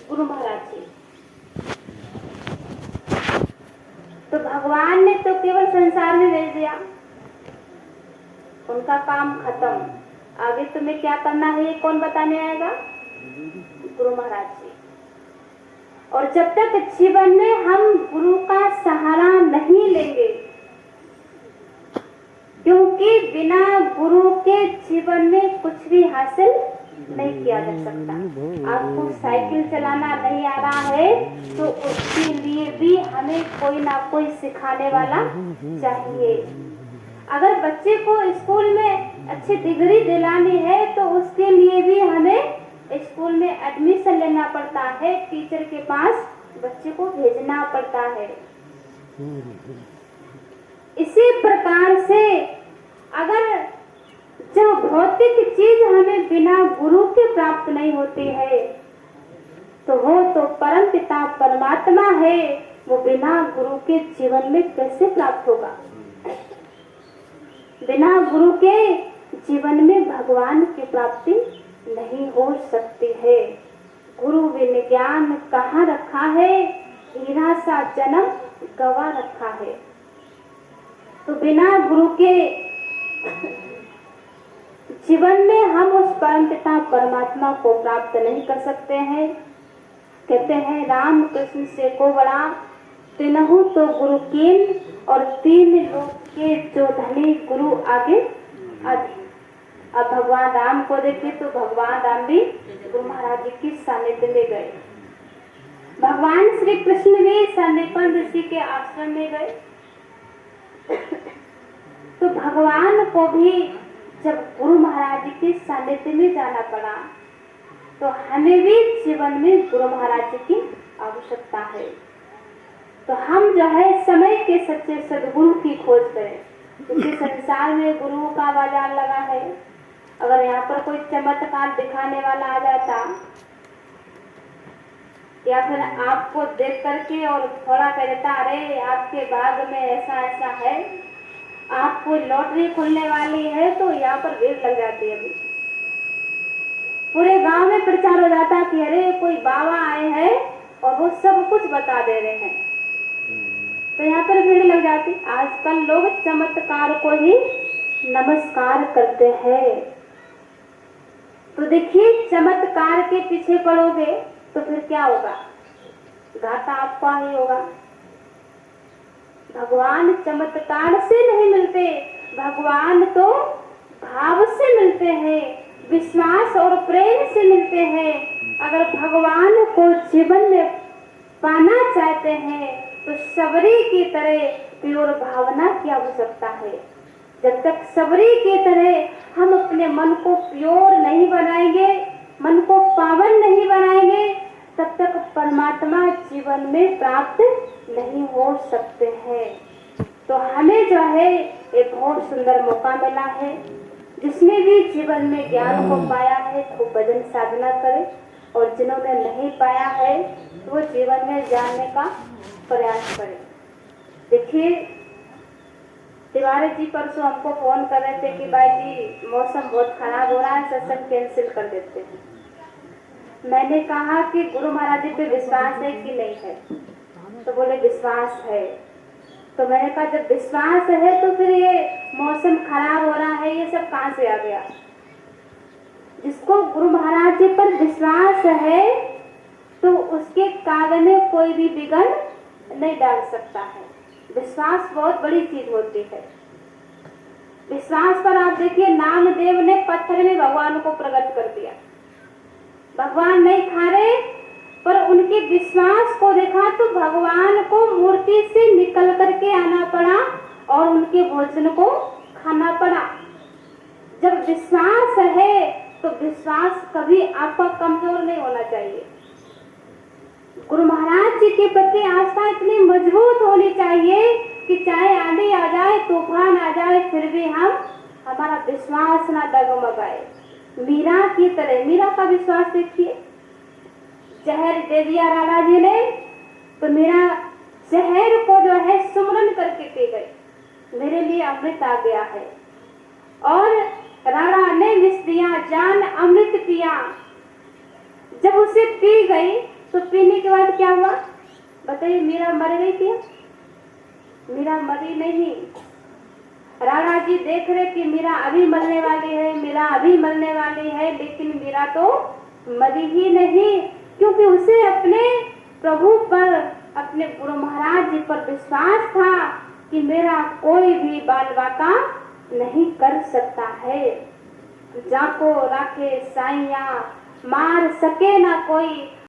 गुरु महाराज जी। तो भगवान ने तो केवल संसार में भेज दिया, उनका काम खत्म। आगे तुम्हें क्या करना है ये कौन बताने आएगा? गुरु महाराज जी। और जब तक जीवन में हम गुरु का सहारा नहीं लेंगे, क्योंकि बिना गुरु के जीवन में कुछ भी हासिल नहीं किया जा सकता। आपको साइकिल चलाना नहीं आ रहा है तो उसके लिए भी हमें कोई ना कोई सिखाने वाला चाहिए। अगर बच्चे को स्कूल में अच्छी डिग्री दिलानी है तो उसके लिए भी हमें स्कूल में एडमिशन लेना पड़ता है, टीचर के पास बच्चे को भेजना पड़ता है। इसी प्रकार से अगर जो भौतिक चीज हमें बिना गुरु के प्राप्त नहीं होती है तो वो तो परम पिता परमात्मा है, वो बिना गुरु के जीवन में कैसे प्राप्त होगा? बिना गुरु के जीवन में भगवान की प्राप्ति नहीं हो सकती है। गुरु बिन ज्ञान कहाँ रखा है, हीरा सा जन्म गवा रखा है। तो बिना गुरु के जीवन में हम उस परम पिता परमात्मा को प्राप्त नहीं कर सकते हैं। कहते हैं राम कृष्ण से को बड़ा तीनहु तो गुरु कीन, और तीन लोक के जो धनी गुरु आगे अधिक। अब भगवान राम को देखे तो भगवान राम भी गुरु महाराज जी की सानिध्य में गए। भगवान श्री कृष्ण भी संदीपन ऋषि के आश्रम में गए। तो भगवान को भी जब गुरु महाराज जी के सानिध्य में जाना पड़ा तो हमें भी जीवन में गुरु महाराज जी की आवश्यकता है। तो हम जो है समय के सच्चे सदगुरु की खोज करें, क्योंकि संसार में गुरुओं का बाजार लगा है। अगर यहाँ पर कोई चमत्कार दिखाने वाला आ जाता या फिर आपको देख करके और थोड़ा कह देता अरे आपके भाग्य में ऐसा ऐसा है, आपको लॉटरी खुलने वाली है, तो यहाँ पर भीड़ लग जाती है। अभी पूरे गांव में प्रचार हो जाता कि अरे कोई बाबा आए हैं और वो सब कुछ बता दे रहे हैं, तो यहाँ पर भीड़ लग जाती। आजकल लोग चमत्कार को ही नमस्कार करते हैं। तो देखिए चमत्कार के पीछे पड़ोगे तो फिर क्या होगा? घाटा आपका ही होगा। भगवान चमत्कार से नहीं मिलते, भगवान तो भाव से मिलते हैं, विश्वास और प्रेम से मिलते हैं। अगर भगवान को जीवन में पाना चाहते हैं तो सबरी की तरह प्योर भावना की आवश्यकता है। जब तक सबरी की तरह हम अपने मन को प्योर नहीं बनाएंगे, मन को पावन नहीं बनाएंगे, तब तक परमात्मा जीवन में प्राप्त नहीं हो सकते हैं। तो हमें जो है एक बहुत सुंदर मौका मिला है। जिसने भी जीवन में ज्ञान को पाया है वो भजन साधना करे, और जिन्होंने नहीं पाया है वो जीवन में जानने का प्रयास करें। देखिए तिवारी जी परसों हमको फोन कर रहे थे कि भाई जी मौसम बहुत खराब हो रहा है, सत्संग कैंसिल कर देते हैं। मैंने कहा कि गुरु महाराज जी पे विश्वास है कि नहीं है? तो बोले विश्वास है। तो मैंने कहा जब विश्वास है तो फिर ये मौसम खराब हो रहा है ये सब कहाँ से आ गया? जिसको गुरु महाराज जी पर विश्वास है तो उसके कार्य में कोई भी विघ्न नहीं डाल सकता है। विश्वास बहुत बड़ी चीज होती है। विश्वास पर आप देखिए नामदेव ने पत्थर में भगवान को प्रकट कर दिया। भगवान नहीं खा रहे पर उनके विश्वास को देखा तो भगवान को मूर्ति से निकल करके आना पड़ा और उनके भोजन को खाना पड़ा। जब विश्वास है तो विश्वास कभी आपका कमजोर नहीं होना चाहिए। गुरु महाराज जी के प्रति आस्था इतनी मजबूत होनी चाहिए कि चाहे आंधी आ जाए, तूफान आ जाए, फिर भी हमारा विश्वास ना डगमगाए। मीरा की तरह, मीरा का विश्वास देखिए, जहर दे दिया राणा जी ने तो मीरा जहर को जो है सुमरन करके पी गई, मेरे लिए अमृत आ गया है। और राणा ने विष दिया, जान अमृत पिया। जब उसे पी गई तो पीने के बाद क्या हुआ बताइए? मीरा मर गई थी? मीरा मरी नहीं। राणा जी देख रहे कि मीरा अभी मरने वाली है, मीरा अभी मरने वाली है, लेकिन मीरा तो मरी ही नहीं, क्योंकि उसे अपने प्रभु पर, अपने गुरु महाराज जी पर विश्वास था कि मेरा कोई भी बाल बाका नहीं कर सकता है। जाको राखे साइया, मार सके ना कोई,